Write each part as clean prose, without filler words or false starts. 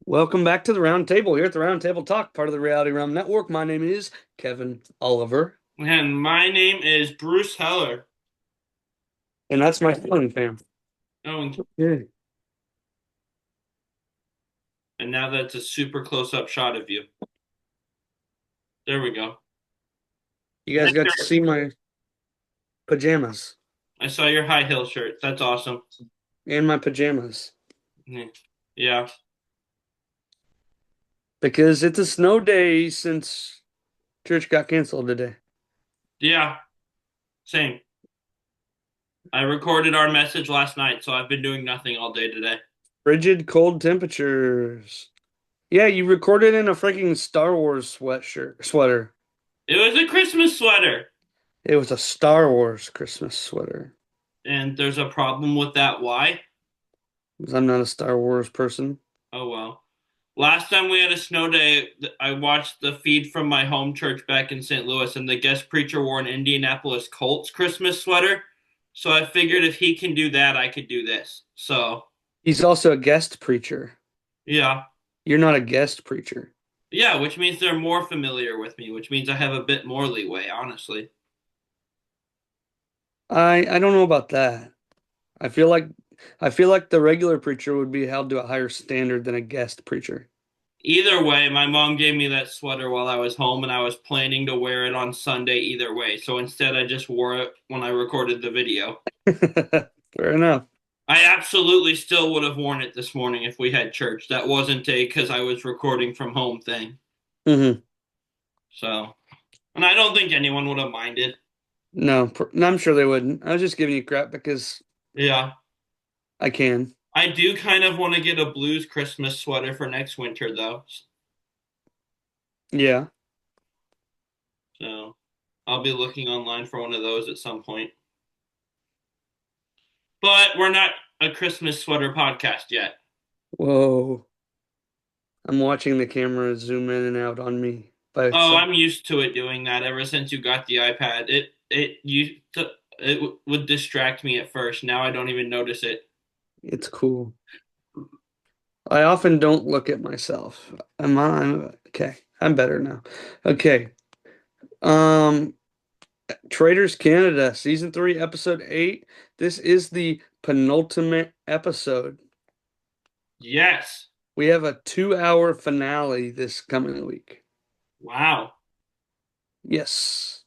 Welcome back to the Round Table here at the Round Table Talk, part of the Reality Realm Network. My name is Kevin Oliver, And my name is Bruce Heller. and that's my phone fam. Oh, Yeah. and now that's a super close-up shot of you. There we go. You guys got to Victor, see my pajamas I saw your high heel shirt. That's awesome. and my pajamas Yeah. because it's a snow day since church got canceled today. Yeah. Same. I recorded our message last night, so I've been doing nothing all day today. Frigid cold temperatures. Yeah, you recorded in a freaking Star Wars sweater. It was a Christmas sweater. It was a Star Wars Christmas sweater. And there's a problem with that. Why? 'Cause I'm not a Star Wars person. Oh well. Last time we had a snow day, I watched the feed from my home church back in St. Louis, and the guest preacher wore an Indianapolis Colts Christmas sweater. So I figured if he can do that, I could do this. So, He's also a guest preacher. yeah. You're not a guest preacher. Yeah, which means they're more familiar with me, which means I have a bit more leeway, honestly. I don't know about that. I feel like I feel like the regular preacher would be held to a higher standard than a guest preacher. Either way, my mom gave me that sweater while I was home, and I was planning to wear it on Sunday either way. So instead, I just wore it when I recorded the video. Fair enough. I absolutely still would have worn it this morning if we had church. That wasn't a because I was recording from home thing. Hmm. So, and I don't think anyone would have minded. No, I'm sure they wouldn't. I was just giving you crap because Yeah. I can. I do kind of want to get a blues Christmas sweater for next winter, though. Yeah. So, I'll be looking online for one of those at some point. But we're not a Christmas sweater podcast yet. Whoa. I'm watching the camera zoom in and out on me by Oh, itself. I'm used to it doing that ever since you got the iPad. It would distract me at first. Now I don't even notice it. It's cool. I often don't look at myself. I'm okay. I'm better now. Okay. Um, Traitors Canada, season 3, episode 8. This is the penultimate episode. Yes. We have a 2-hour finale this coming week. Wow. Yes.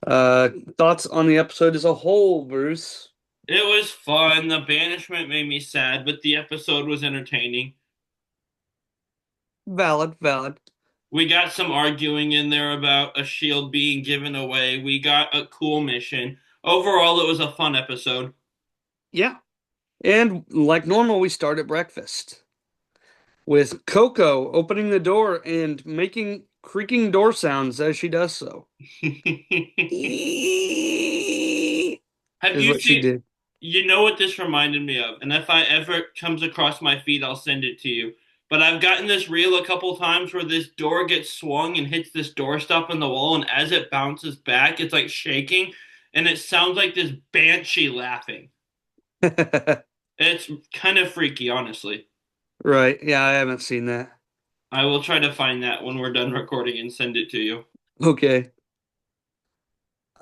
Uh, Thoughts on the episode as a whole, Bruce? It was fun. The banishment made me sad, but the episode was entertaining. Valid, valid. We got some arguing in there about a shield being given away. We got a cool mission. Overall, it was a fun episode. Yeah. And like normal, we start at breakfast with Coco opening the door and making creaking door sounds as she does so. Is Have you what she seen? did. You know what this reminded me of, and if I ever comes across my feed, I'll send it to you. But I've gotten this reel a couple times where this door gets swung and hits this doorstop in the wall, and as it bounces back, it's like shaking, and it sounds like this banshee laughing. It's kind of freaky, honestly. Right. Yeah, I haven't seen that. I will try to find that when we're done recording and send it to you. Okay.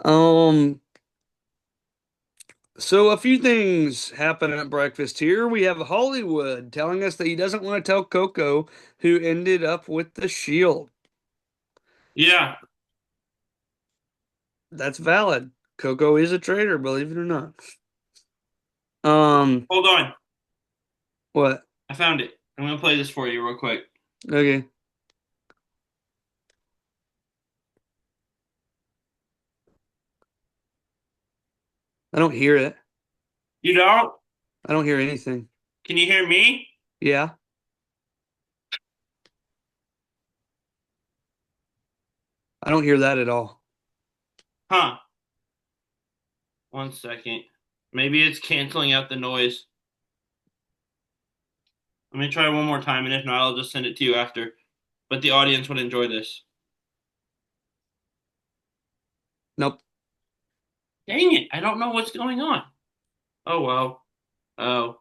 Um, so a few things happen at breakfast here. We have Hollywood telling us that he doesn't want to tell Coco who ended up with the shield. Yeah, That's valid. Coco is a traitor, believe it or not. Um, hold on. what? I found it. I'm gonna play this for you real quick. Okay. I don't hear it. You don't? I don't hear anything. Can you hear me? Yeah, I don't hear that at all. Huh. One second. Maybe it's canceling out the noise. Let me try one more time, and if not, I'll just send it to you after. But the audience would enjoy this. Nope. Dang it, I don't know what's going on. Oh well. Oh.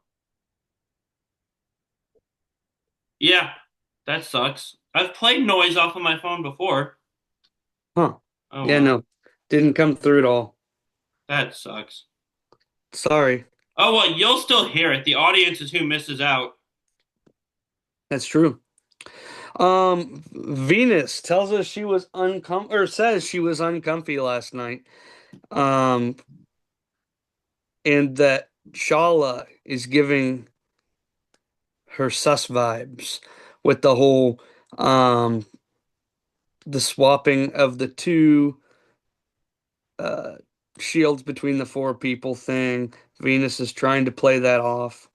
Yeah, that sucks. I've played noise off of my phone before. Huh. Oh Yeah, well, no. Didn't come through at all. that sucks. Sorry. Oh well, you'll still hear it. The audience is who misses out. That's true. Venus tells us she was uncom or says she was uncomfy last night. Um, and that Shala is giving her sus vibes with the whole um the swapping of the two uh shields between the four people thing. Venus is trying to play that off.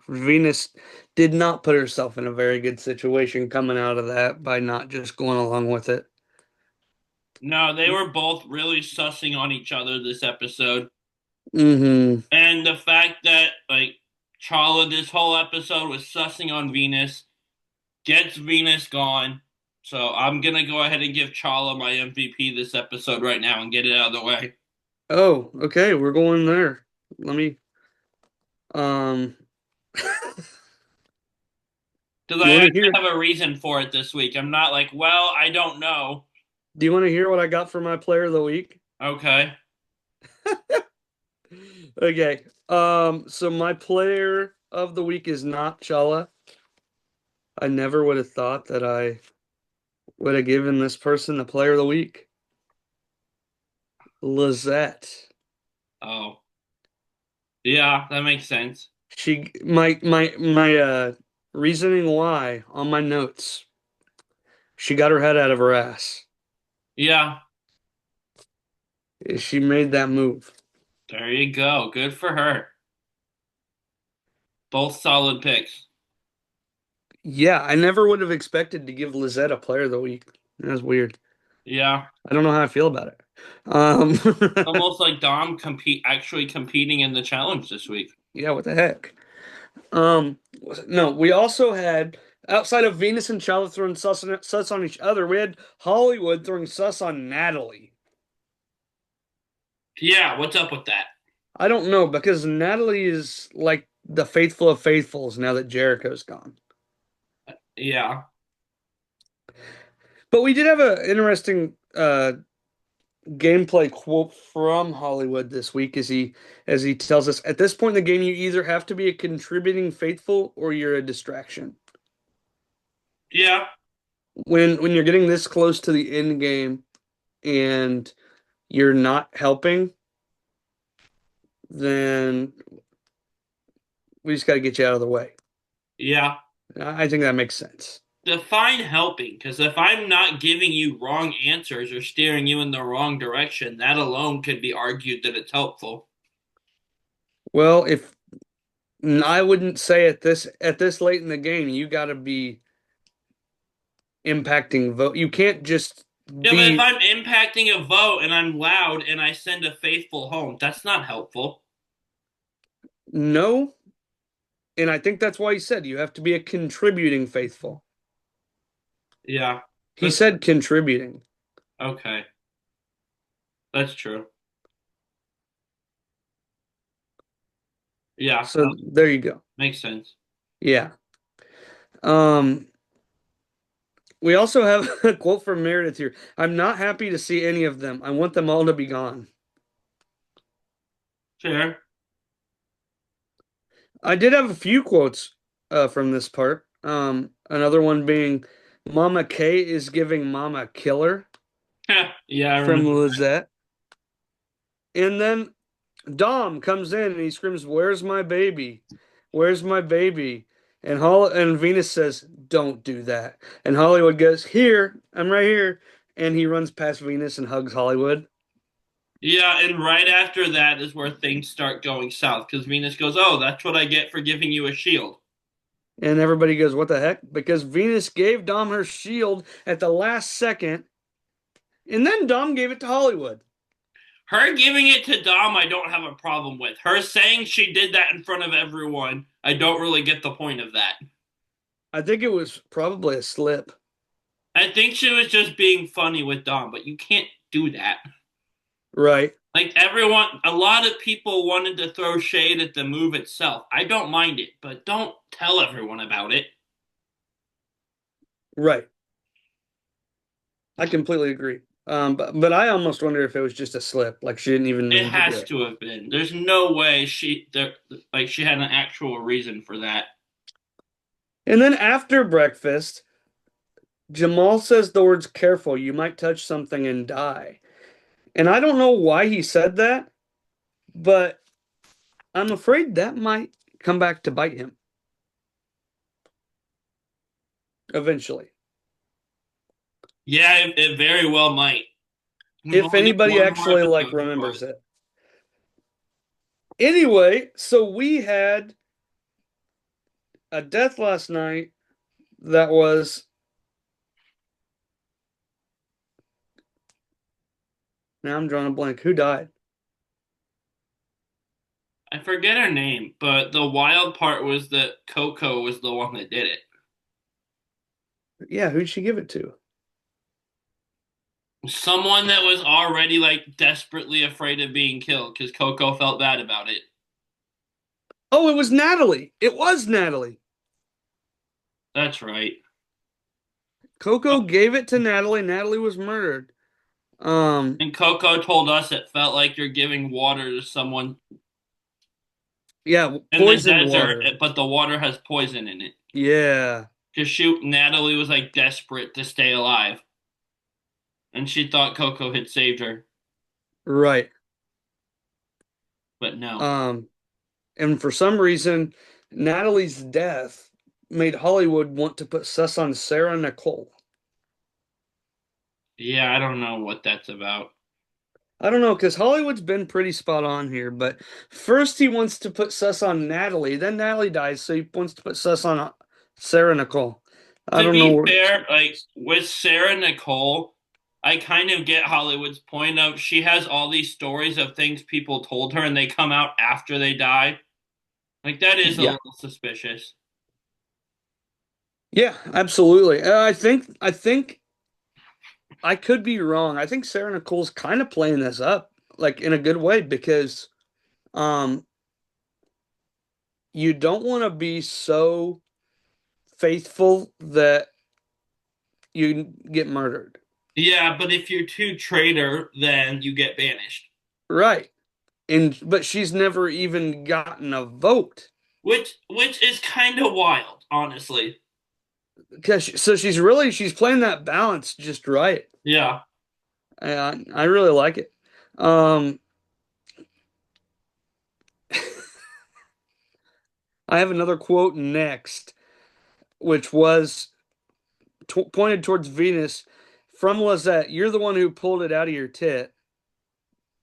Venus did not put herself in a very good situation coming out of that by not just going along with it. No, they were both really sussing on each other this episode. Hmm. And the fact that like Charla this whole episode was sussing on Venus gets Venus gone. So I'm gonna go ahead and give Charla my MVP this episode right now and get it out of the way. Oh, okay, we're going there. Let me um Because do you I want to actually hear have a reason for it this week. I'm not like, well, I don't know. do you want to hear what I got for my player of the week? Okay. Okay. So my player of the week is not Chala. I never would have thought that I would have given this person the player of the week. Lizette. Oh, yeah, that makes sense. My reasoning why on my notes. She got her head out of her ass. Yeah, She made that move. there you go. Good for her. Both solid picks. Yeah, I never would have expected to give Lizette a player of the week. That's weird. Yeah, I don't know how I feel about it. Um, almost like Dom actually competing in the challenge this week. yeah, what the heck? Um, no, we also had outside of Venus and Charlotte throwing sus on each other, we had Hollywood throwing sus on Natalie. Yeah, what's up with that? I don't know because Natalie is like the faithful of faithfuls now that Jericho's gone. Yeah, But we did have an interesting gameplay quote from Hollywood this week as he tells us at this point in the game you either have to be a contributing faithful or you're a distraction. yeah, When you're getting this close to the end game and you're not helping, then we just got to get you out of the way. yeah. I think that makes sense. Define helping, because if I'm not giving you wrong answers or steering you in the wrong direction, that alone could be argued that it's helpful. Well, if I wouldn't say at this late in the game, you got to be impacting vote. You can't just Yeah, but if be I'm impacting a vote and I'm loud and I send a faithful home, that's not helpful. no, and I think that's why he said you have to be a contributing faithful. Yeah, He that's said contributing. okay. That's true. Yeah, So there you go. makes sense. Yeah. Um, we also have a quote from Meredith here. I'm not happy to see any of them. I want them all to be gone. Fair. I did have a few quotes from this part. Another one being Mama K is giving Mama Killer Yeah, I from remember. Lizette. And then Dom comes in and he screams, "Where's my baby? Where's my baby?" And Venus says, "Don't do that." And Hollywood goes, "Here, I'm right here." And he runs past Venus and hugs Hollywood. Yeah, and right after that is where things start going south because Venus goes, "Oh, that's what I get for giving you a shield." And everybody goes, "What the heck?" Because Venus gave Dom her shield at the last second, and then Dom gave it to Hollywood. Her giving it to Dom, I don't have a problem with. Her saying she did that in front of everyone, I don't really get the point of that. I think it was probably a slip. I think she was just being funny with Dom, but you can't do that. Right. Like everyone, a lot of people wanted to throw shade at the move itself. I don't mind it, but don't tell everyone about it. Right. I completely agree. But I almost wonder if it was just a slip, like she didn't even It mean to do has it. to have been. There's no way she had an actual reason for that. And then after breakfast, Jamal says the words careful, you might touch something and die. And I don't know why he said that, but I'm afraid that might come back to bite him eventually. Yeah, it very well might. We've If only got anybody one more actually like episode to go. remembers it. Anyway, so we had a death last night that was now I'm drawing a blank. Who died? I forget her name, but the wild part was that Coco was the one that did it. Yeah, who'd she give it to? Someone that was already like desperately afraid of being killed because Coco felt bad about it. Oh, it was Natalie. It was Natalie. That's right. Coco gave it to Natalie. Natalie was murdered. Um, And Coco told us it felt like you're giving water to someone yeah, in the poisoned desert, water. but the water has poison in it. Yeah, Because shoot, Natalie was like desperate to stay alive, and she thought Coco had saved her, right. but no. Um, and for some reason, Natalie's death made Hollywood want to put sus on Sarah Nicole. Yeah, I don't know what that's about. I don't know, because Hollywood's been pretty spot on here, but first he wants to put sus on Natalie, then Natalie dies, so he wants to put sus on Sarah Nicole. I To don't know be where. fair, like with Sarah Nicole, I kind of get Hollywood's point of she has all these stories of things people told her and they come out after they die. Like that is a Yeah. little suspicious. Yeah, absolutely. I think I could be wrong. I think Sarah Nicole's kind of playing this up, like in a good way, because um you don't want to be so faithful that you get murdered. Yeah, but if you're too traitor, then you get banished. Right. And but she's never even gotten a vote. Which is kind of wild, honestly. So she's playing that balance just right. Yeah. I really like it. Um I have another quote next, which was pointed towards Venus from Lizette. You're the one who pulled it out of your tit,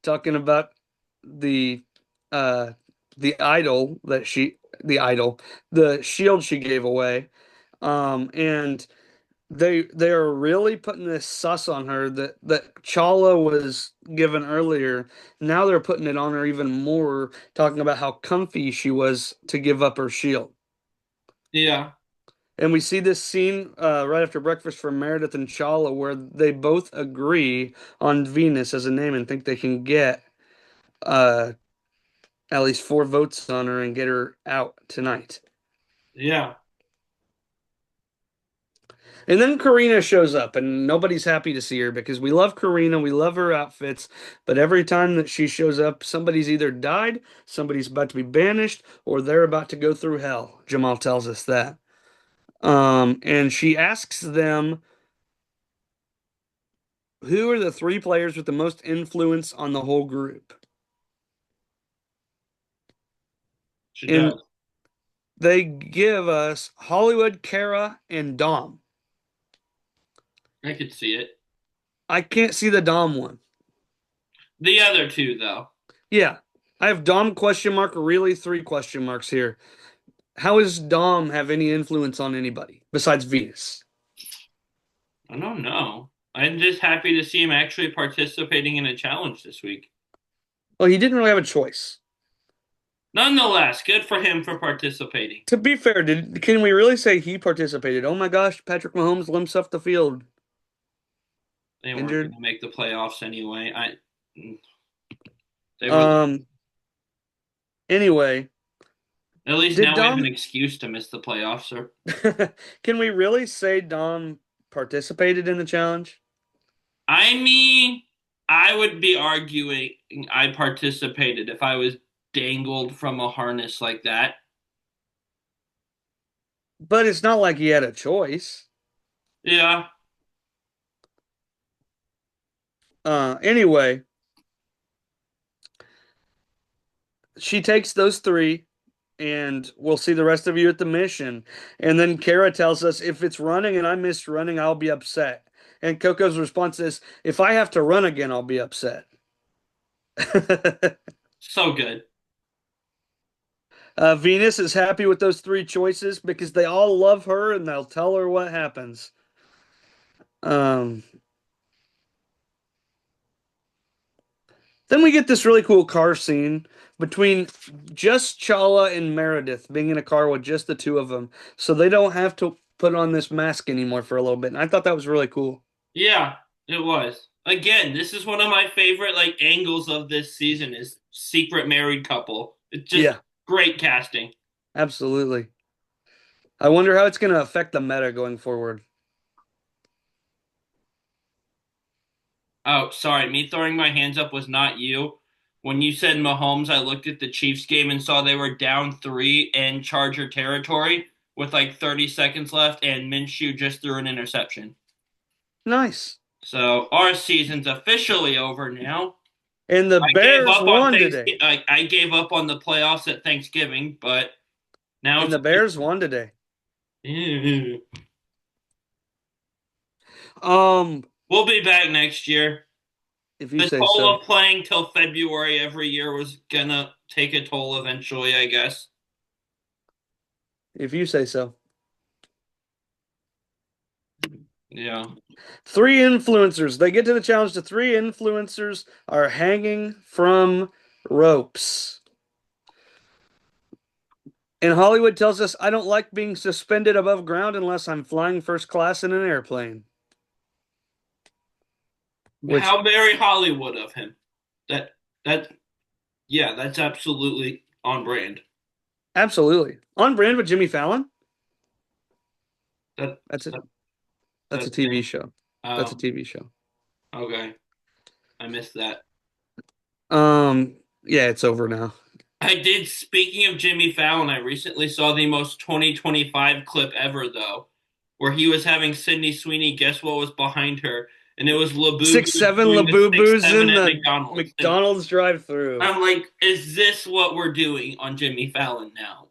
talking about the uh the idol that she the idol, the shield she gave away. And they are really putting this sus on her that Chala was given earlier. Now they're putting it on her even more, talking about how comfy she was to give up her shield. Yeah. And we see this scene right after breakfast from Meredith and Chala where they both agree on Venus as a name and think they can get uh, at least 4 votes on her and get her out tonight. Yeah. And then Karina shows up, and nobody's happy to see her because we love Karina, we love her outfits, but every time that she shows up, somebody's either died, somebody's about to be banished, or they're about to go through hell. Jamal tells us that. And she asks them who are the 3 players with the most influence on the whole group. She And does. they give us Hollywood, Kara, and Dom. I could see it. I can't see the Dom one. The other two, though. Yeah, I have Dom question mark, really 3 question marks here. How does Dom have any influence on anybody besides Venus? I don't know. I'm just happy to see him actually participating in a challenge this week. Well, he didn't really have a choice. Nonetheless, good for him for participating. To be fair, can we really say he participated? Oh my gosh, Patrick Mahomes limps off the field, They weren't going injured. to make the playoffs anyway. They were Um. Anyway, At least Did now we have an Dom, excuse to miss the playoffs, sir. can we really say Dom participated in the challenge? I mean, I would be arguing I participated if I was dangled from a harness like that. But it's not like he had a choice. Yeah. Anyway, she takes those three, and we'll see the rest of you at the mission. And then Kara tells us if it's running and I miss running, I'll be upset. And Coco's response is, if I have to run again, I'll be upset. So good. Venus is happy with those three choices because they all love her and they'll tell her what happens. Um, then we get this really cool car scene between just Chala and Meredith being in a car with just the two of them, so they don't have to put on this mask anymore for a little bit. And I thought that was really cool. Yeah, it was. Again, this is one of my favorite angles of this season is secret married couple. It's just Yeah, great casting. absolutely. I wonder how it's going to affect the meta going forward. Oh, sorry, me throwing my hands up was not you. When you said Mahomes, I looked at the Chiefs game and saw they were down three in Charger territory with 30 seconds left, and Minshew just threw an interception. Nice. So our season's officially over now. And the I gave Bears up on won today. Thanksgiving. I gave up on the playoffs at Thanksgiving, but now And it's the Bears won today. official. Um, We'll be back next year. if you This say whole so. of playing till February every year was gonna take a toll eventually, I guess. If you say so. Yeah. Three influencers. They get to the challenge. The three influencers are hanging from ropes. And Hollywood tells us I don't like being suspended above ground unless I'm flying first class in an airplane. Which, How very Hollywood of him. That that yeah, that's absolutely on brand. absolutely. On brand with Jimmy Fallon. That That's a that, that's a that TV thing. show. That's a Oh, TV show. okay. I missed that. Yeah, it's over now. I did. Speaking of Jimmy Fallon, I recently saw the most 2025 clip ever, though, where he was having Sydney Sweeney guess what was behind her, and it was Labubu 6-7 doing the 6 Labubu's 7 in at the McDonald's. And McDonald's drive-through. I'm like, is this what we're doing on Jimmy Fallon now?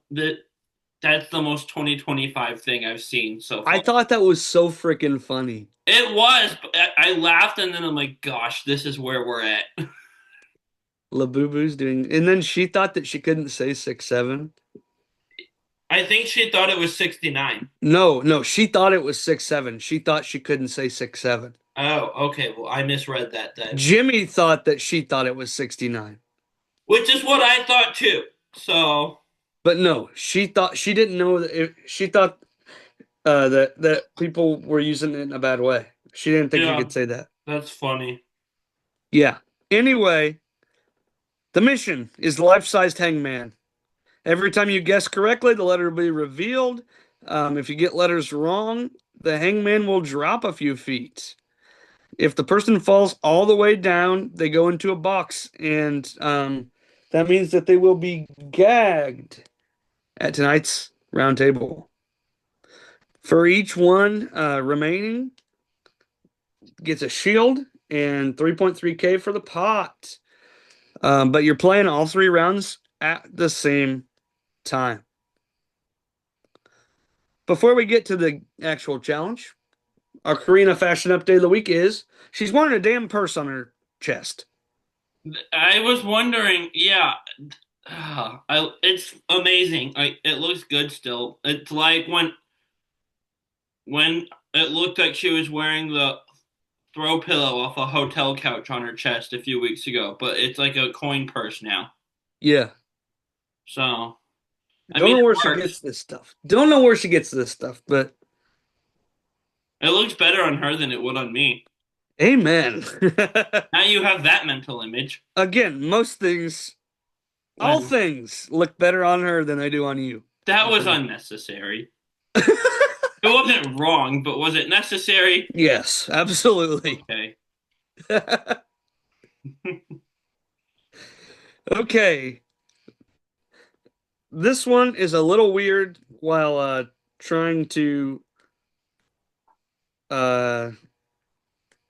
That's the most 2025 thing I've seen so I far. thought that was so freaking funny. It was, but I laughed, and then I'm like, gosh, this is where we're at. Labubu's doing, and then she thought that she couldn't say 6-7. I think she thought it was 69. No, no, she thought it was 6-7. She thought she couldn't say 6-7. Oh, okay. Well, I misread that then. Jimmy thought that she thought it was 69. Which is what I thought too. So, But no, she thought she didn't know that she thought that people were using it in a bad way. She didn't think she yeah, could say that. that's funny. Yeah. Anyway, the mission is life-sized hangman. Every time you guess correctly, the letter will be revealed. If you get letters wrong, the hangman will drop a few feet. If the person falls all the way down, they go into a box, and that means that they will be gagged at tonight's round table. For each one remaining, gets a shield and 3.3K for the pot. But you're playing all three rounds at the same time. Before we get to the actual challenge, our Karina fashion update of the week is she's wearing a damn purse on her chest. I was wondering, yeah, it's amazing. It looks good still. It's like when it looked like she was wearing the throw pillow off a hotel couch on her chest a few weeks ago, but it's like a coin purse now. Yeah. So, I Don't mean, know where it she works. gets this stuff. Don't know where she gets this stuff, but It looks better on her than it would on me. amen. Now you have that mental image. Again, most things All Well, things look better on her than they do on you. that was For me. unnecessary. It wasn't wrong, but was it necessary? Yes, absolutely. Okay. Okay. This one is a little weird while trying to uh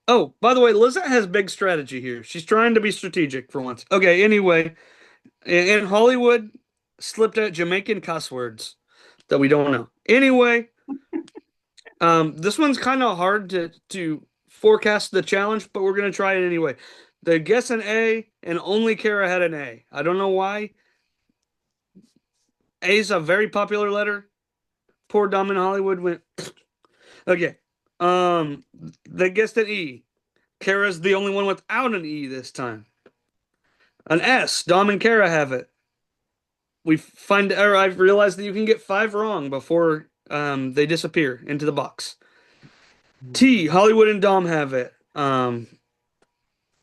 oh, by the way, Lizette has big strategy here. She's trying to be strategic for once. Okay, anyway, in Hollywood slipped out Jamaican cuss words that we don't know. Anyway, this one's kind of hard to forecast the challenge, but we're gonna try it anyway. They guess an A, and only Kara had an A. I don't know why. A is a very popular letter. Poor Dom in Hollywood went. Okay. Um, they guessed an E. Kara's the only one without an E this time. An S. Dom and Kara have it. I've realized that you can get five wrong before they disappear into the box. T. Hollywood and Dom have it.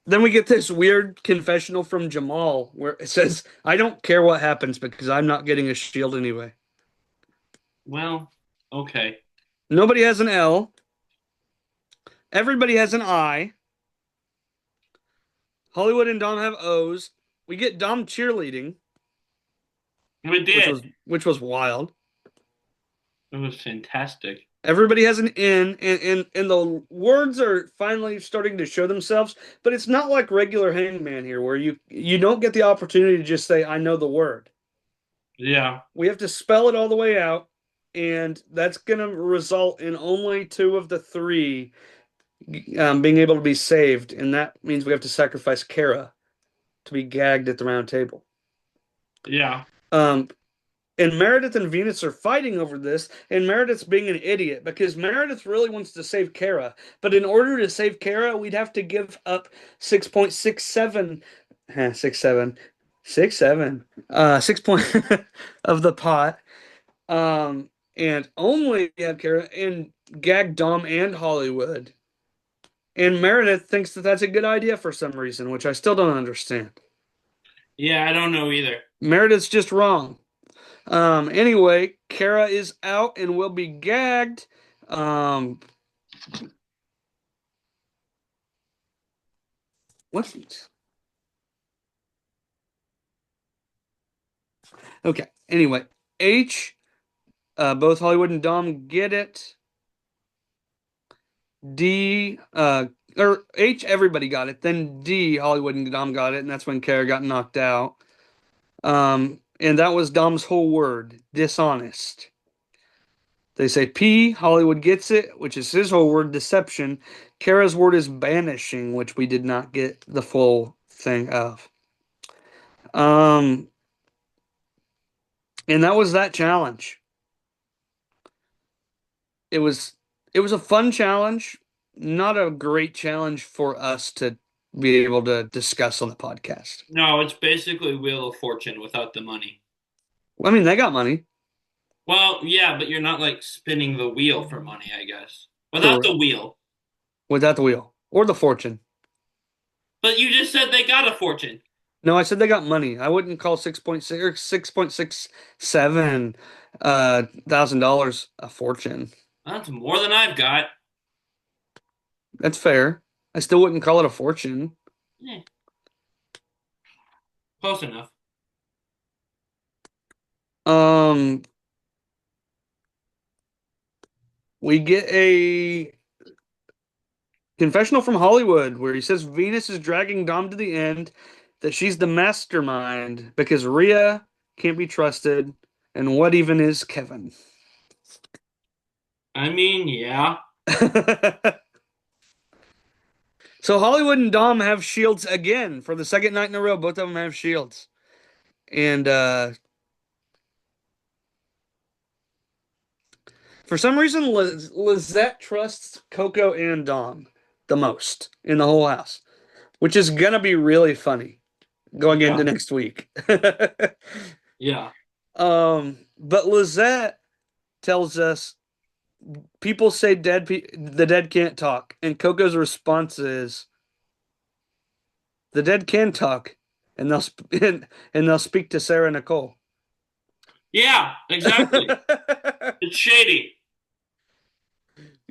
Then we get this weird confessional from Jamal where it says, "I don't care what happens because I'm not getting a shield anyway." Well, okay. Nobody has an L. Everybody has an I. Hollywood and Dom have O's. We get Dom cheerleading, We which did. was wild. It was fantastic. Everybody has an N, and the words are finally starting to show themselves. But it's not like regular Hangman here, where you don't get the opportunity to just say, "I know the word." Yeah. We have to spell it all the way out, and that's going to result in only two of the three being able to be saved, and that means we have to sacrifice Kara to be gagged at the round table. Yeah. Um, and Meredith and Venus are fighting over this, and Meredith's being an idiot because Meredith really wants to save Kara, but in order to save Kara, we'd have to give up 6.67, 6 point of the pot, and only have Kara and gag Dom and Hollywood. And Meredith thinks that that's a good idea for some reason, which I still don't understand. Yeah, I don't know either. Meredith's just wrong. Anyway, Kara is out and will be gagged. Um, what's okay? Anyway, H, both Hollywood and Dom get it. D, or H, everybody got it. Then D, Hollywood and Dom got it, and that's when Kara got knocked out. And that was Dom's whole word, dishonest. They say P, Hollywood gets it, which is his whole word, deception. Kara's word is banishing, which we did not get the full thing of. Um, and that was that challenge. It was it was a fun challenge, not a great challenge for us to be able to discuss on the podcast. No, it's basically Wheel of Fortune without the money. I mean, they got money, Well, yeah, but you're not like spinning the wheel for money, I guess. Without correct, the wheel. without the wheel or the fortune. But you just said they got a fortune. No, I said they got money. I wouldn't call 6.6 or 6.67 $1,000 a fortune. That's more than I've got. That's fair. I still wouldn't call it a fortune. Eh, close enough. Um, we get a confessional from Hollywood where he says Venus is dragging Dom to the end, that she's the mastermind because Rhea can't be trusted, and what even is Kevin? I mean, yeah. So Hollywood and Dom have shields again for the second night in a row. Both of them have shields. And for some reason, Lizette trusts Coco and Dom the most in the whole house, which is gonna be really funny going into Yeah. next week. Yeah. But Lizette tells us people say the dead can't talk, and Coco's response is the dead can talk. and and they'll speak to Sarah Nicole. Yeah, exactly. It's shady.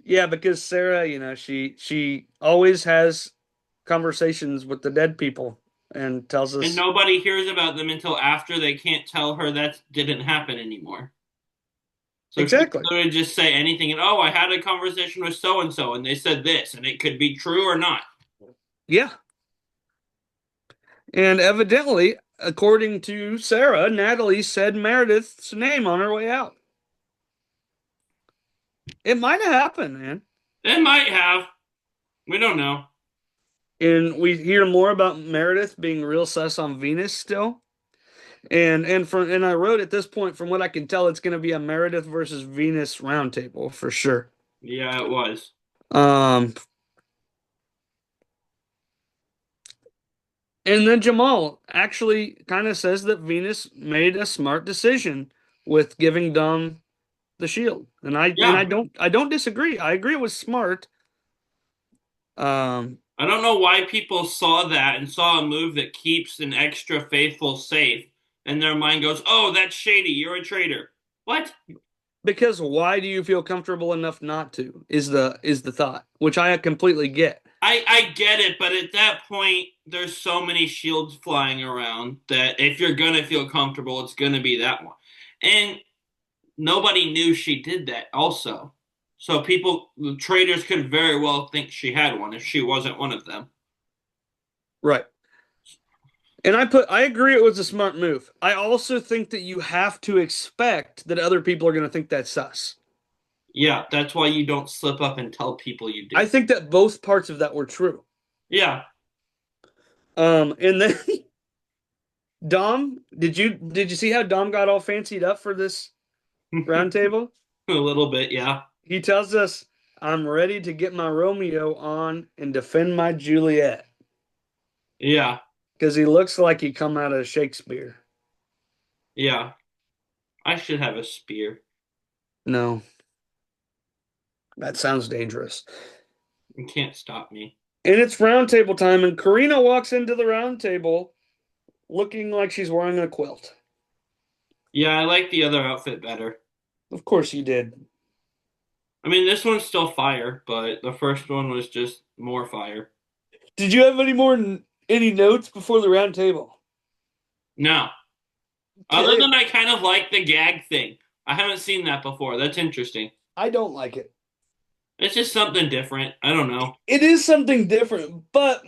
Yeah, because Sarah, she always has conversations with the dead people and tells And us nobody hears about them until after they can't tell her that didn't happen anymore. So she exactly. could just say anything and, oh, I had a conversation with so and so and they said this and it could be true or not. Yeah. And evidently, according to Sarah, Natalie said Meredith's name on her way out. It might have happened, man. It might have. We don't know. And we hear more about Meredith being real sus on Venus still. And I wrote at this point, from what I can tell, it's going to be a Meredith versus Venus roundtable for sure. Yeah, it was. Um, and then Jamal actually kind of says that Venus made a smart decision with giving Dom the shield, and Yeah. I don't disagree. I agree it was smart. Um, I don't know why people saw that and saw a move that keeps an extra faithful safe, and their mind goes, "Oh, that's shady. You're a traitor." What? because why do you feel comfortable enough not to? Is the thought, which I completely get. I get it, but at that point, there's so many shields flying around that if you're gonna feel comfortable, it's gonna be that one. And nobody knew she did that also. So people, the traders could very well think she had one if she wasn't one of them. Right. And I agree it was a smart move. I also think that you have to expect that other people are going to think that's sus. Yeah, that's why you don't slip up and tell people you I did. think that both parts of that were true. Yeah. And then Dom, did you see how Dom got all fancied up for this round table? A little bit, yeah. He tells us, "I'm ready to get my Romeo on and defend my Juliet," Yeah. because he looks like he come out of Shakespeare. Yeah. I should have a spear. No, that sounds dangerous. You can't stop me. And it's round table time, and Karina walks into the round table looking like she's wearing a quilt. Yeah, I like the other outfit better. Of course you did. I mean, this one's still fire, but the first one was just more fire. Did you have any notes before the round table? No. Other Okay, than I kind of like the gag thing. I haven't seen that before. That's interesting. I don't like it. It's just something different. I don't know. It is something different, but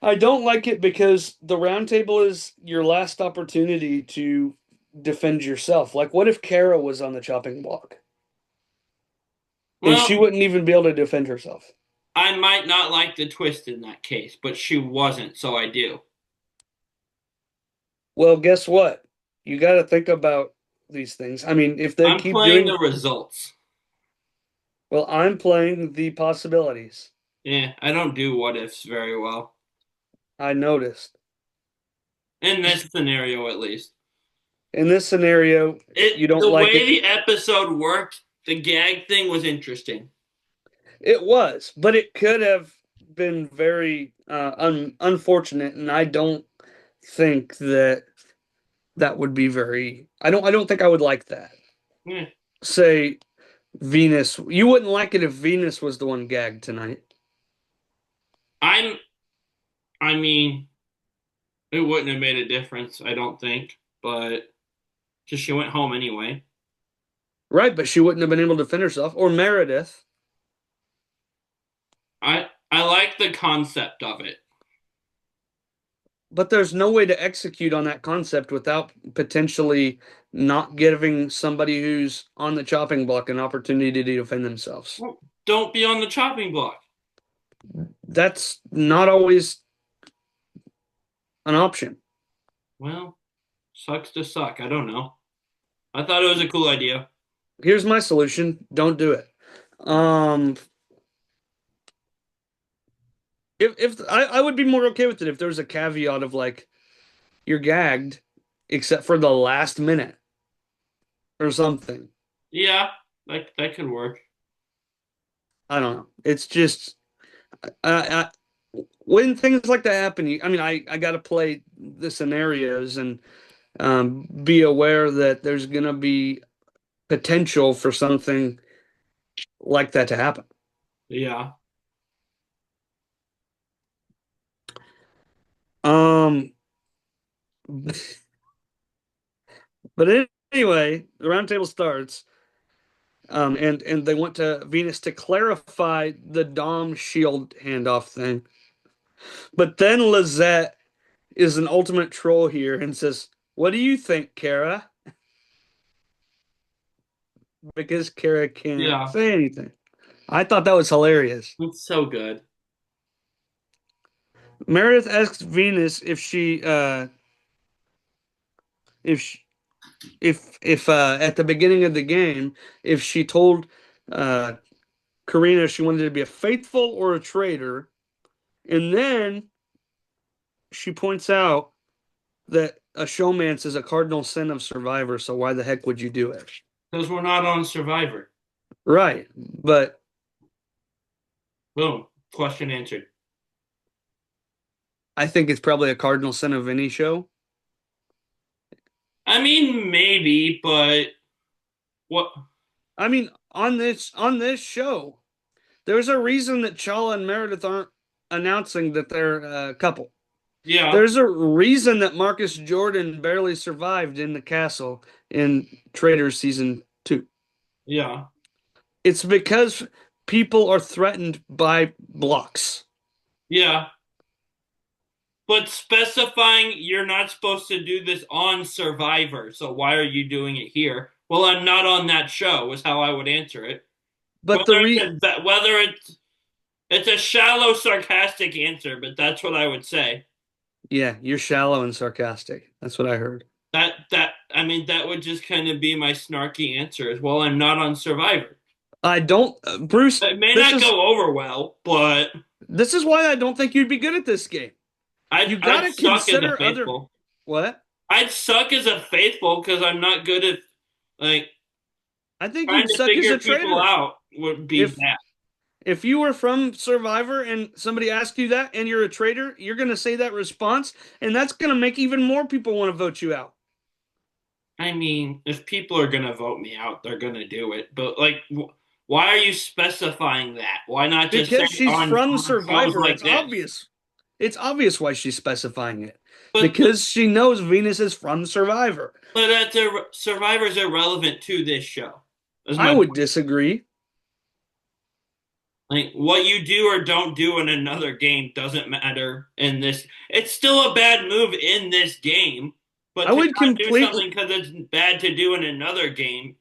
I don't like it because the round table is your last opportunity to defend yourself. Like, what if Kara was on the chopping block and Well, she wouldn't even be able to defend herself? I might not like the twist in that case, but she wasn't, so I do. Well, guess what? You got to think about these things. I mean, if they I'm keep playing doing, the results. well, I'm playing the possibilities. Yeah, I don't do what ifs very well. I noticed. In this scenario, at least. In this scenario, you don't The like way it. the episode worked, the gag thing was interesting. It was, but it could have been very unfortunate, and I don't think that would be very. I don't think I would like that. Yeah. Say Venus. You wouldn't like it if Venus was the one gagged tonight. I'm I mean, it wouldn't have made a difference, I don't think, but just she went home anyway. Right, but she wouldn't have been able to defend herself. Or Meredith. I like the concept of it. But there's no way to execute on that concept without potentially not giving somebody who's on the chopping block an opportunity to defend themselves. Well, don't be on the chopping block. That's not always an option. Well, sucks to suck. I don't know. I thought it was a cool idea. Here's my solution. Don't do it. Um, if I would be more okay with it if there was a caveat of like you're gagged except for the last minute or something. Yeah, that could work. I don't know. It's just I when things like that happen, I mean, I got to play the scenarios and be aware that there's going to be potential for something like that to happen. Yeah. Um, but anyway, the roundtable starts, and they went to Venus to clarify the Dom shield handoff thing. But then Lizette is an ultimate troll here and says, "What do you think, Kara?" Because Kara can't Yeah. say anything. I thought that was hilarious. It's so good. Meredith asks Venus if she, if at the beginning of the game if she told uh Karina she wanted to be a faithful or a traitor, and then she points out that a showmance is a cardinal sin of Survivor, so why the heck would you do it? Because we're not on Survivor. Right, but Boom. Question answered. I think it's probably a cardinal sin of any show. I mean, maybe, but what? I mean, on this show, there's a reason that Chala and Meredith aren't announcing that they're a couple. Yeah. There's a reason that Marcus Jordan barely survived in the castle in Traitors season 2. Yeah. It's because people are threatened by blocks. Yeah. But specifying you're not supposed to do this on Survivor, so why are you doing it here? Well, I'm not on that show, is how I would answer it. But the re Whether it's a shallow, sarcastic answer, but that's what I would say. Yeah, you're shallow and sarcastic. That's what I heard. I mean that would just kind of be my snarky answer as well. I'm not on Survivor. I don't Bruce, It may this not is go over well, but this is why I don't think you'd be good at this game. You got I'd to suck as a consider other faithful. what? I'd suck as a faithful because I'm not good at like I think trying you'd to suck as figure a people traitor. out would be If bad. if you were from Survivor and somebody asked you that and you're a traitor, you're going to say that response, and that's going to make even more people want to vote you out. I mean, if people are gonna vote me out, they're gonna do it. But like, why are you specifying that? Why not just say Because she's from on shows Survivor, like it's this? obvious. It's obvious why she's specifying it. But Because she knows Venus is from Survivor. that's Survivor's irrelevant to this show. Is I my would point. disagree. Like what you do or don't do in another game doesn't matter in this. It's still a bad move in this game, but I to would not do completely something because it's bad to do in another game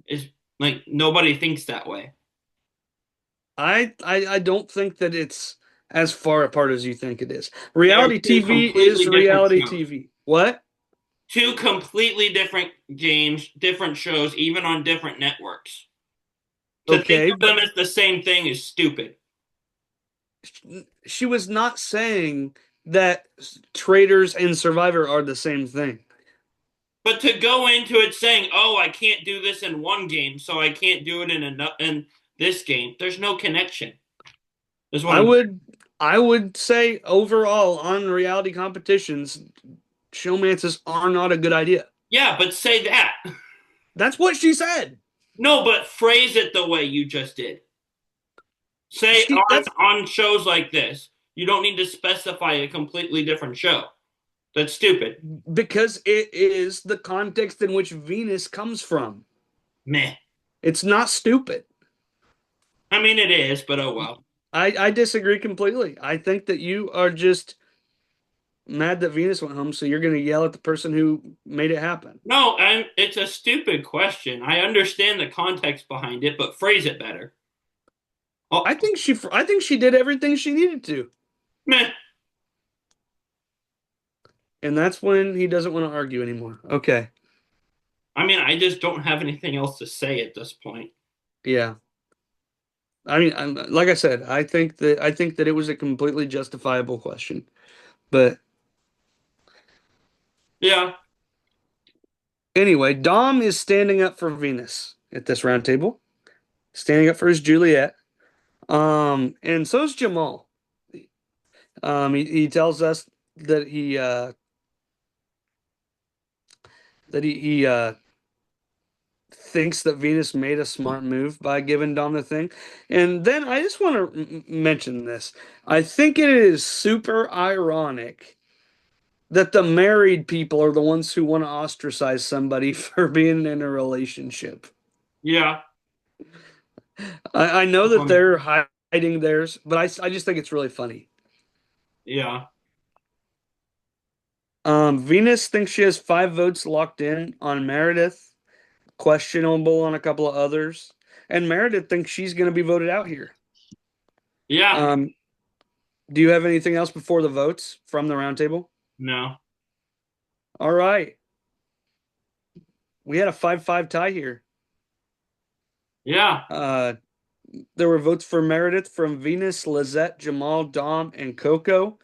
is like nobody thinks that way. I don't think that it's as far apart as you think it is. They are Reality two TV is completely different reality shows. TV. What? Two completely different games, different shows, even on different networks. To think Okay, of them but as the same thing is stupid. she was not saying that Traitors and Survivor are the same thing. But to go into it saying, "Oh, I can't do this in one game, so I can't do it in this game," there's no connection. Is what I I'm. would I would say overall on reality competitions, showmances are not a good idea. Yeah, but say that. That's what she said. No, but phrase it the way you just did. Say She that's on shows like this, you don't need to specify a completely different show. That's stupid. because it is the context in which Venus comes from. Meh. It's not stupid. I mean, it is, but oh well. I disagree completely. I think that you are just mad that Venus went home, so you're going to yell at the person who made it happen. No, it's a stupid question. I understand the context behind it, but phrase it better. Oh, I think she did everything she needed to. meh. And that's when he doesn't want to argue anymore. Okay. I mean, I just don't have anything else to say at this point. Yeah. I mean, like I said, I think that it was a completely justifiable question. But Yeah, anyway, Dom is standing up for Venus at this round table, standing up for his Juliet. And so is Jamal. He tells us that he thinks that Venus made a smart move by giving Dom the thing. And then I just want to mention this. I think it is super ironic that the married people are the ones who want to ostracize somebody for being in a relationship. Yeah. I know that they're hiding theirs, but I just think it's really funny. Yeah. Venus thinks she has 5 votes locked in on Meredith, questionable on a couple of others, and Meredith thinks she's going to be voted out here. Yeah. Um, do you have anything else before the votes from the roundtable? No. All right, we had a 5-5 tie here. Yeah. Uh, there were votes for Meredith from Venus, Lizette, Jamal, Dom, and Coco,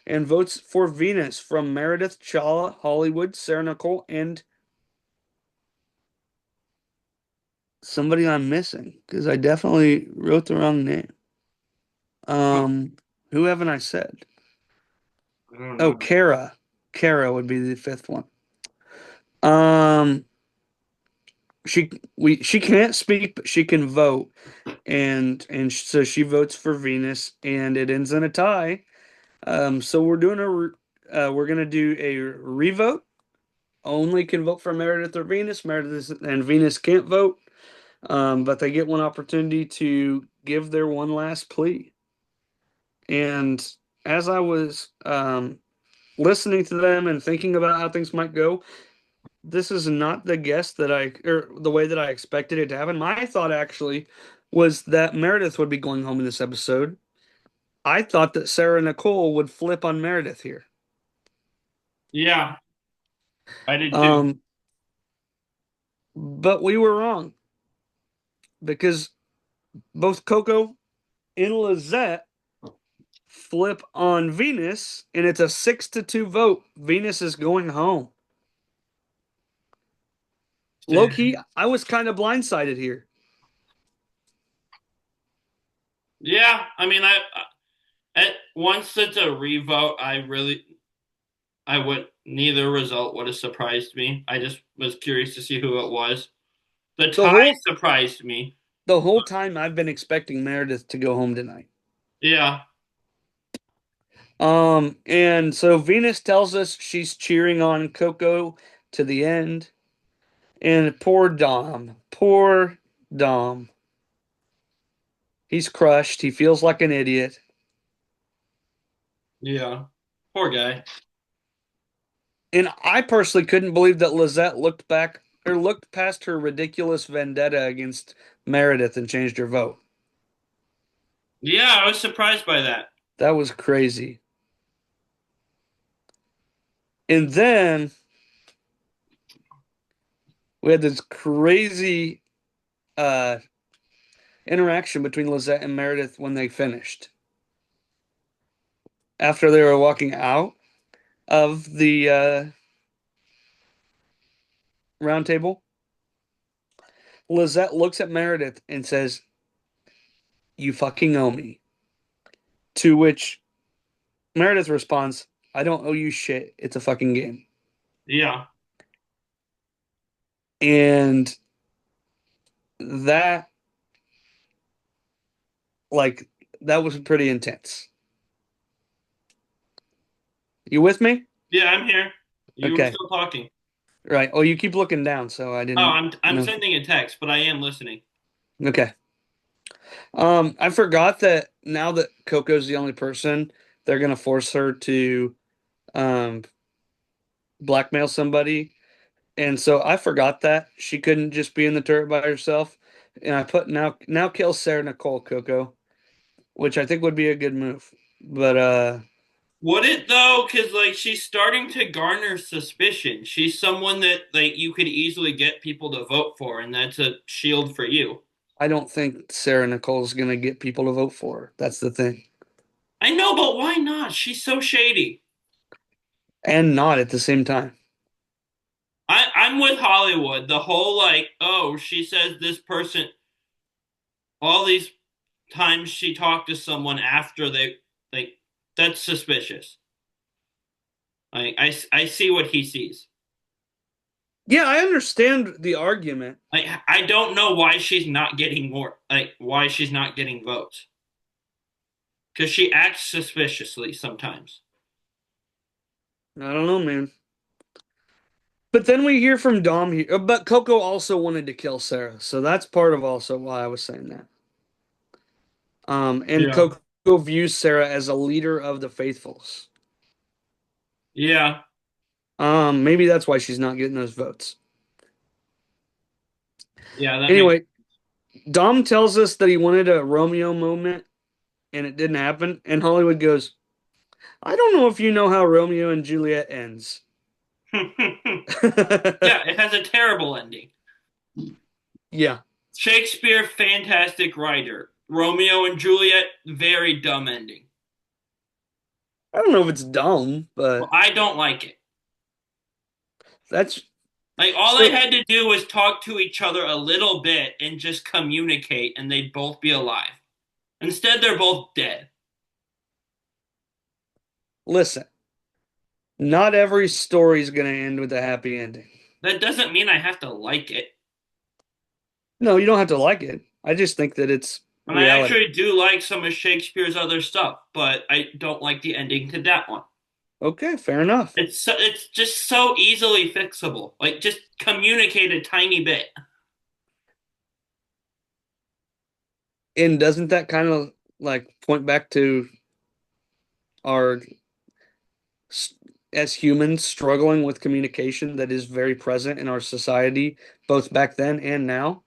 and votes for Venus from Meredith, Chala, Hollywood, Sarah Nicole, and somebody I'm missing because I definitely wrote the wrong name. Um, who haven't I said? I don't Oh, know. Kara. Kara would be the fifth one. Um, she can't speak, but she can vote, and so she votes for Venus, and it ends in a tie. So we're gonna do a revote. Only can vote for Meredith or Venus. Meredith and Venus can't vote, but they get one opportunity to give their one last plea. And as I was listening to them and thinking about how things might go, this is not the guess that or the way that I expected it to happen. My thought actually was that Meredith would be going home in this episode. I thought that Sarah Nicole would flip on Meredith here. Yeah. I did too. Um, but we were wrong because both Coco and Lizette flip on Venus, and it's a 6-2 vote. Venus is going home. Low key, I was kind of blindsided here. Yeah. I mean, at once it's a revote, I would neither result would have surprised me. I just was curious to see who it was. The The tie whole surprised me. the whole time I've been expecting Meredith to go home tonight. Yeah. And so Venus tells us she's cheering on Coco to the end. And poor Dom. He's crushed. He feels like an idiot. Yeah. Poor guy. And I personally couldn't believe that Lizette looked back or looked past her ridiculous vendetta against Meredith and changed her vote. Yeah, I was surprised by that. That was crazy. And then we had this crazy uh interaction between Lizette and Meredith when they finished. After they were walking out of the round table, Lizette looks at Meredith and says, "You fucking owe me." To which Meredith responds, "I don't owe you shit. It's a fucking game." Yeah. And that, like, that was pretty intense. You with me? Yeah, I'm here. You were Okay. still talking. Right. Oh, you keep looking down, so I Oh, didn't I'm know. sending a text, but I am listening. Okay. I forgot that now that Coco's the only person, they're gonna force her to um blackmail somebody. And so I forgot that she couldn't just be in the turret by herself. And I put now kill Sarah Nicole Coco, which I think would be a good move. But Would it though? Because like she's starting to garner suspicion. She's someone that like you could easily get people to vote for, and that's a shield for you. I don't think Sarah Nicole's gonna get people to vote for her. That's the thing. I know, but why not? She's so shady. And not at the same time. I'm with Hollywood. The whole like, oh, she says this person all these times she talked to someone after they like That's suspicious. Like I see what he sees. Yeah, I understand the argument. Like I don't know why she's not getting more. Like why she's not getting votes. Because she acts suspiciously sometimes. I don't know, man. But then we hear from Dom here. But Coco also wanted to kill Sarah, so that's part of also why I was saying that. And Yeah. Coco views Sarah as a leader of the faithfuls. Yeah. Maybe that's why she's not getting those votes. Yeah, that makes Anyway, Dom tells us that he wanted a Romeo moment and it didn't happen. And Hollywood goes, I don't know if you know how Romeo and Juliet ends. Yeah, it has a terrible ending. Yeah. Shakespeare, fantastic writer. Romeo and Juliet, very dumb ending. I don't know if it's dumb, Well, but I don't like it. that's Like all they so. had to do was talk to each other a little bit and just communicate and they'd both be alive. Instead, they're both dead. Listen, not every story is going to end with a happy ending. That doesn't mean I have to like it. No, you don't have to like it. I just think that it's And I reality. actually do like some of Shakespeare's other stuff, but I don't like the ending to that one. Okay, fair enough. It's just so easily fixable. Like just communicate a tiny bit. And doesn't that kind of like point back to our as humans struggling with communication that is very present in our society, both back then and now?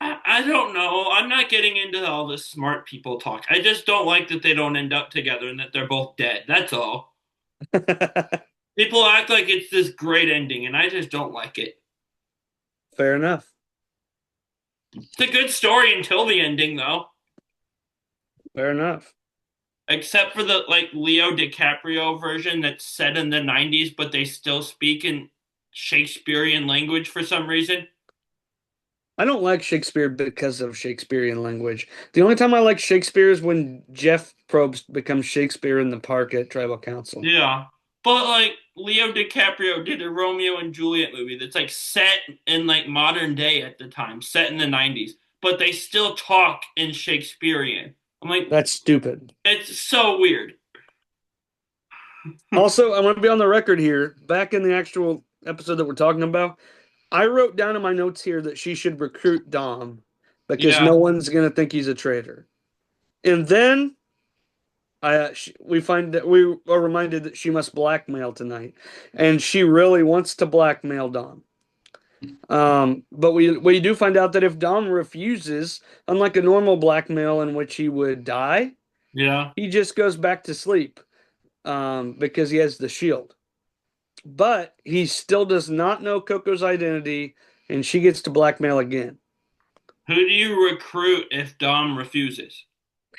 I don't know. I'm not getting into all this smart people talk. I just don't like that they don't end up together and that they're both dead. That's all. People act like it's this great ending, and I just don't like it. Fair enough. It's a good story until the ending, though. Fair enough. Except for the like Leo DiCaprio version that's set in the 90s, but they still speak in Shakespearean language for some reason. I don't like Shakespeare because of Shakespearean language. The only time I like Shakespeare is when Jeff Probst becomes Shakespeare in the park at Tribal Council. Yeah. But like Leo DiCaprio did a Romeo and Juliet movie that's like set in like modern day at the time, set in the 90s, but they still talk in Shakespearean. I'm like, That's stupid. it's so weird. Also, I want to be on the record here. Back in the actual episode that we're talking about, I wrote down in my notes here that she should recruit Dom because no Yeah, one's going to think he's a traitor. And then we find that we are reminded that she must blackmail tonight, and she really wants to blackmail Dom. But we do find out that if Dom refuses, unlike a normal blackmail in which he would die, yeah. he just goes back to sleep because he has the shield. But he still does not know Coco's identity, and she gets to blackmail again. Who do you recruit if Dom refuses?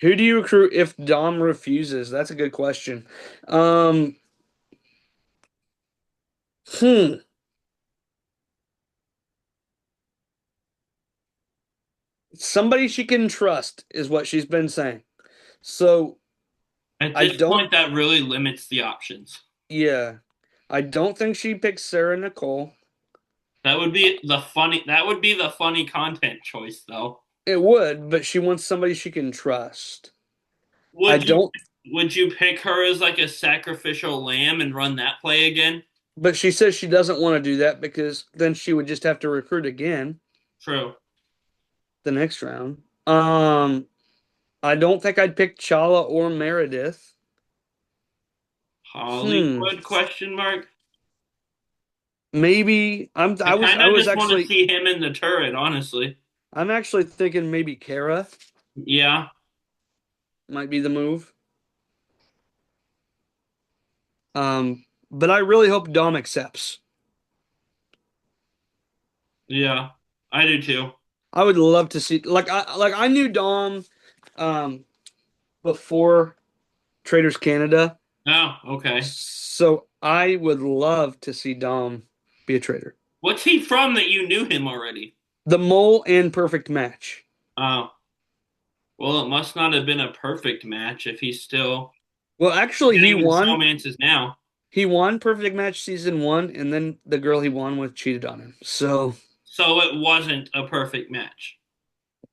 Who do you recruit if Dom refuses? That's a good question. Um, hmm. Somebody she can trust is what she's been saying. So At I this don't, point, that really limits the options. yeah, I don't think she picks Sarah Nicole. That would be the funny content choice though. It would, but she wants somebody she can trust. I Would you don't, would you pick her as like a sacrificial lamb and run that play again? but she says she doesn't want to do that because then she would just have to recruit again True. the next round. I don't think I'd pick Chala or Meredith. Hmm. Hollywood question mark. Maybe I kind I of was just want to actually see him in the turret, honestly. I'm actually thinking maybe Kara Yeah, might be the move. But I really hope Dom accepts. yeah, I do too. I would love to see like I knew Dom um before Traitors Canada. Oh, okay. So I would love to see Dom be a traitor. What's he from that you knew him already? The mole and perfect match. Oh, well, it must not have been a perfect match if he's still. Well, actually, he Getting into won. romances now. He won Perfect Match season 1, and then the girl he won with cheated on him. So, So it wasn't a perfect match.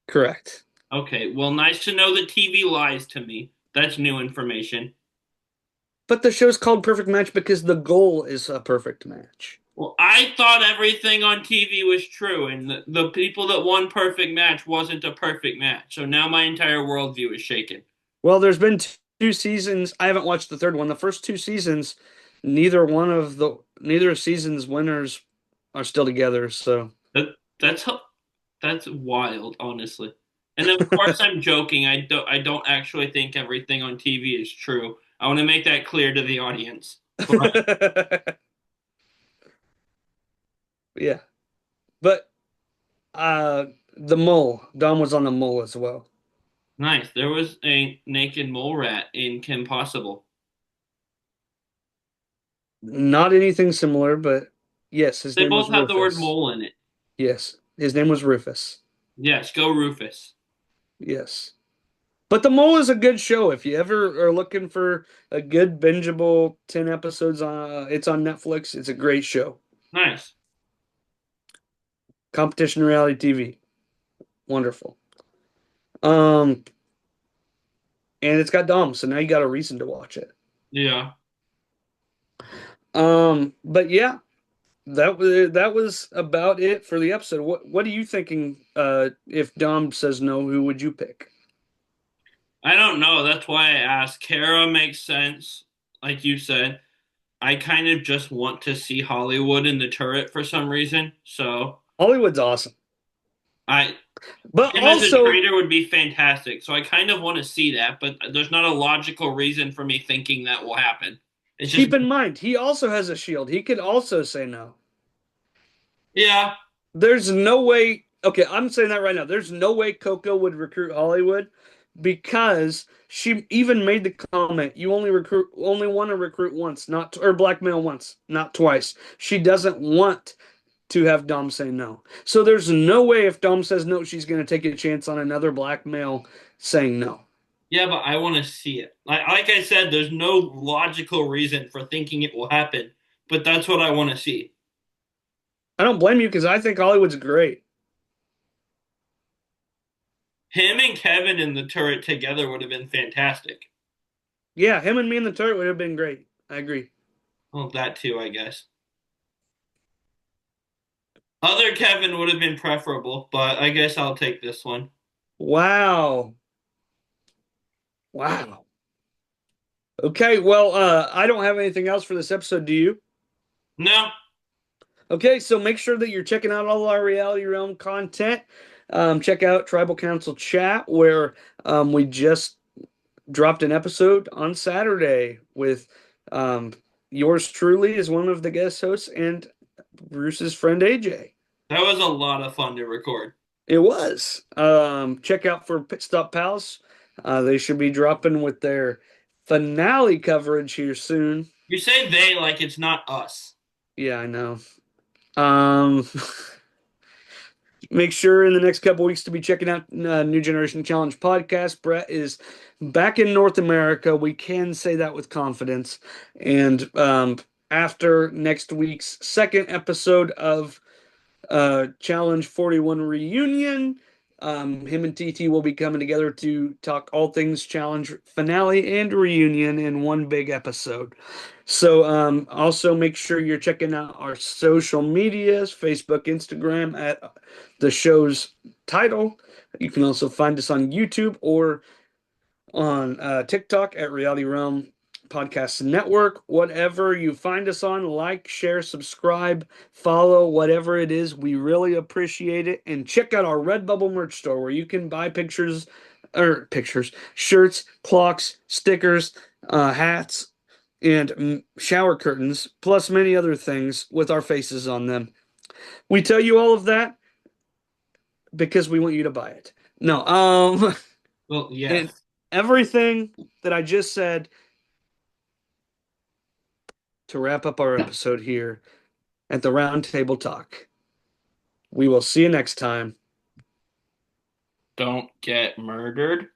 correct. Okay, well, nice to know that TV lies to me. That's new information. But the show's called Perfect Match because the goal is a perfect match. Well, I thought everything on TV was true, and the people that won Perfect Match wasn't a perfect match. So now my entire worldview is shaken. Well, there's been two seasons. I haven't watched the third one. The first two seasons, neither season's winners are still together. So, That that's that's wild, honestly. And of course, I'm joking. I don't actually think everything on TV is true. I want to make that clear to the audience. But yeah. But uh the mole, Dom was on the mole as well. nice. There was a naked mole rat in Kim Possible. Not anything similar, but yes, his They name was both have the word Rufus. mole in it. Yes, his name was Rufus. Yes, go Rufus. Yes. But The Mole is a good show. If you ever are looking for a good bingeable 10 episodes, it's on Netflix. It's a great show. Nice. Competition reality TV. Wonderful. Um, and it's got Dom, so now you got a reason to watch it. Yeah. But yeah, that was about it for the episode. What are you thinking? If Dom says no, who would you pick? I don't know. That's why I asked. Kara makes sense, like you said. I kind of just want to see Hollywood in the turret for some reason. So Hollywood's awesome. I But him as a also traitor would be fantastic. So I kind of want to see that, but there's not a logical reason for me thinking that will happen. It's just keep in mind, he also has a shield. He could also say no. yeah, There's no way. Okay, I'm saying that right now. There's no way Coco would recruit Hollywood because she even made the comment, you only want to recruit once, not or blackmail once, not twice. She doesn't want to have Dom say no. So there's no way if Dom says no, she's going to take a chance on another blackmail saying no. yeah, but I want to see it. Like I said, there's no logical reason for thinking it will happen, but that's what I want to see. I don't blame you because I think Hollywood's great. Him and Kevin in the turret together would have been fantastic. Yeah, him and me in the turret would have been great. I agree. Well, that too, I guess. Other Kevin would have been preferable, but I guess I'll take this one. Wow. Wow. Okay, well, I don't have anything else for this episode, do you? No, Okay, so make sure that you're checking out all our Reality Realm content. Check out Tribal Council Chat, where we just dropped an episode on Saturday with um, yours truly as one of the guest hosts and Bruce's friend AJ. that was a lot of fun to record. It was. Check out for Pit Stop Pals. They should be dropping with their finale coverage here soon. You say they like it's not us. Yeah, I know. Um, Make sure in the next couple weeks to be checking out New Generation Challenge podcast. Brett is back in North America. We can say that with confidence. And after next week's second episode of Challenge 41 reunion, him and TT will be coming together to talk all things Challenge finale and reunion in one big episode. So also make sure you're checking out our social medias, Facebook, Instagram at the show's title. You can also find us on YouTube or on TikTok at Reality Realm Podcast Network. Whatever you find us on, like, share, subscribe, follow, whatever it is. We really appreciate it. And check out our Redbubble merch store where you can buy shirts, clocks, stickers, hats, and shower curtains, plus many other things with our faces on them. We tell you all of that because we want you to buy it. No, Well, and yes. everything that I just said to wrap up our episode here at the Round Table Talk. We will see you next time. Don't get murdered.